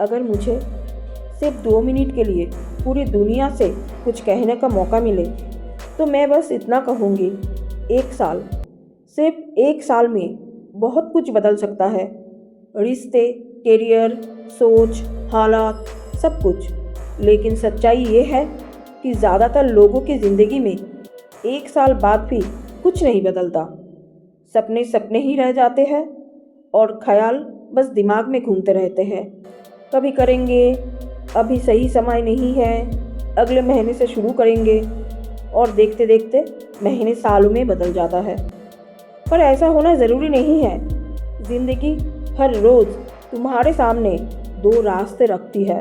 अगर मुझे सिर्फ 2 मिनट के लिए पूरी दुनिया से कुछ कहने का मौका मिले तो मैं बस इतना कहूँगी, 1 साल, सिर्फ 1 साल में बहुत कुछ बदल सकता है। रिश्ते, करियर, सोच, हालात, सब कुछ। लेकिन सच्चाई ये है कि ज़्यादातर लोगों की ज़िंदगी में 1 साल बाद भी कुछ नहीं बदलता। सपने सपने ही रह जाते हैं और ख्याल बस दिमाग में घूमते रहते हैं। कभी करेंगे, अभी सही समय नहीं है, अगले महीने से शुरू करेंगे, और देखते देखते महीने सालों में बदल जाता है। पर ऐसा होना ज़रूरी नहीं है। ज़िंदगी हर रोज़ तुम्हारे सामने 2 रास्ते रखती है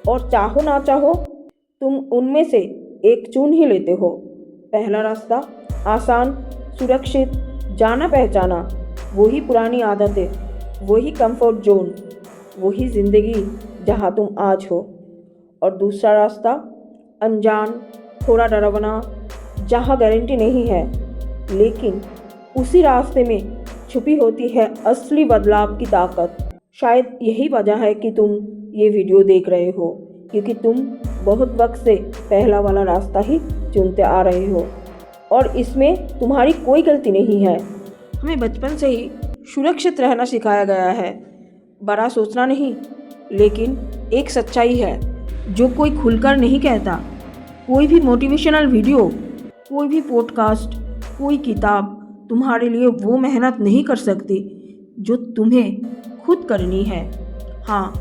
और चाहो ना चाहो तुम उनमें से एक चुन ही लेते हो। पहला रास्ता आसान, सुरक्षित, जाना पहचाना, वही पुरानी आदतें, वही कंफर्ट जोन, वही ज़िंदगी जहाँ तुम आज हो। और दूसरा रास्ता अनजान, थोड़ा डरावना, जहाँ गारंटी नहीं है, लेकिन उसी रास्ते में छुपी होती है असली बदलाव की ताकत। शायद यही वजह है कि तुम ये वीडियो देख रहे हो, क्योंकि तुम बहुत वक्त से पहला वाला रास्ता ही चुनते आ रहे हो और इसमें तुम्हारी कोई गलती नहीं है। हमें बचपन से ही सुरक्षित रहना सिखाया गया है, बड़ा सोचना नहीं। लेकिन एक सच्चाई है जो कोई खुलकर नहीं कहता। कोई भी मोटिवेशनल वीडियो, कोई भी पॉडकास्ट, कोई किताब तुम्हारे लिए वो मेहनत नहीं कर सकती जो तुम्हें खुद करनी है। हाँ,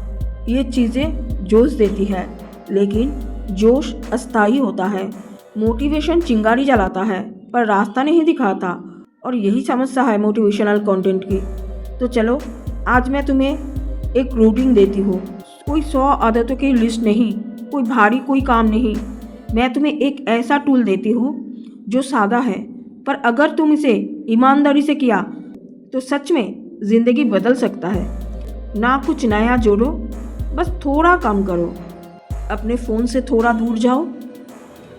ये चीज़ें जोश देती है, लेकिन जोश अस्थायी होता है। मोटिवेशन चिंगारी जलाता है पर रास्ता नहीं दिखाता, और यही समस्या है मोटिवेशनल कंटेंट की। तो चलो, आज मैं तुम्हें एक रूटीन देती हूँ। कोई 100 आदतों की लिस्ट नहीं, कोई भारी कोई काम नहीं। मैं तुम्हें एक ऐसा टूल देती हूँ जो सादा है, पर अगर तुम इसे ईमानदारी से किया तो सच में ज़िंदगी बदल सकता है। ना कुछ नया जोड़ो, बस थोड़ा कम करो। अपने फ़ोन से थोड़ा दूर जाओ,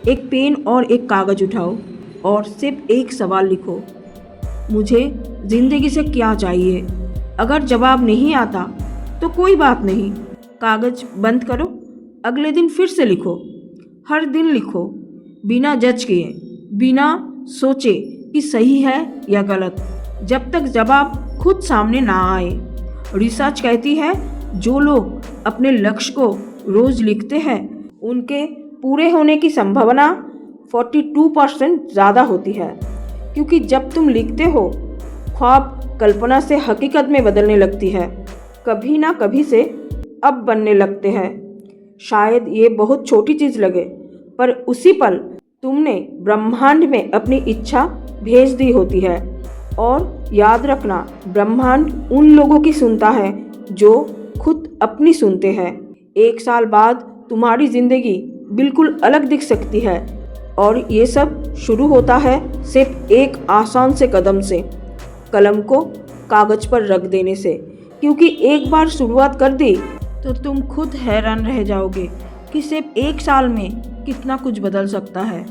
एक पेन और एक कागज़ उठाओ और सिर्फ एक सवाल लिखो, मुझे ज़िंदगी से क्या चाहिए। अगर जवाब नहीं आता तो कोई बात नहीं, कागज़ बंद करो, अगले दिन फिर से लिखो। हर दिन लिखो, बिना जज किए, बिना सोचे कि सही है या गलत, जब तक जवाब खुद सामने ना आए। रिसर्च कहती है जो लोग अपने लक्ष्य को रोज़ लिखते हैं उनके पूरे होने की संभावना 42% ज़्यादा होती है, क्योंकि जब तुम लिखते हो ख्वाब कल्पना से हकीकत में बदलने लगती है, कभी ना कभी से अब बनने लगते हैं। शायद ये बहुत छोटी चीज़ लगे, पर उसी पल तुमने ब्रह्मांड में अपनी इच्छा भेज दी होती है। और याद रखना, ब्रह्मांड उन लोगों की सुनता है जो खुद अपनी सुनते हैं। 1 साल बाद तुम्हारी ज़िंदगी बिल्कुल अलग दिख सकती है, और ये सब शुरू होता है सिर्फ एक आसान से कदम से, कलम को कागज़ पर रख देने से। क्योंकि एक बार शुरुआत कर दी तो तुम खुद हैरान रह जाओगे कि सिर्फ 1 साल में कितना कुछ बदल सकता है।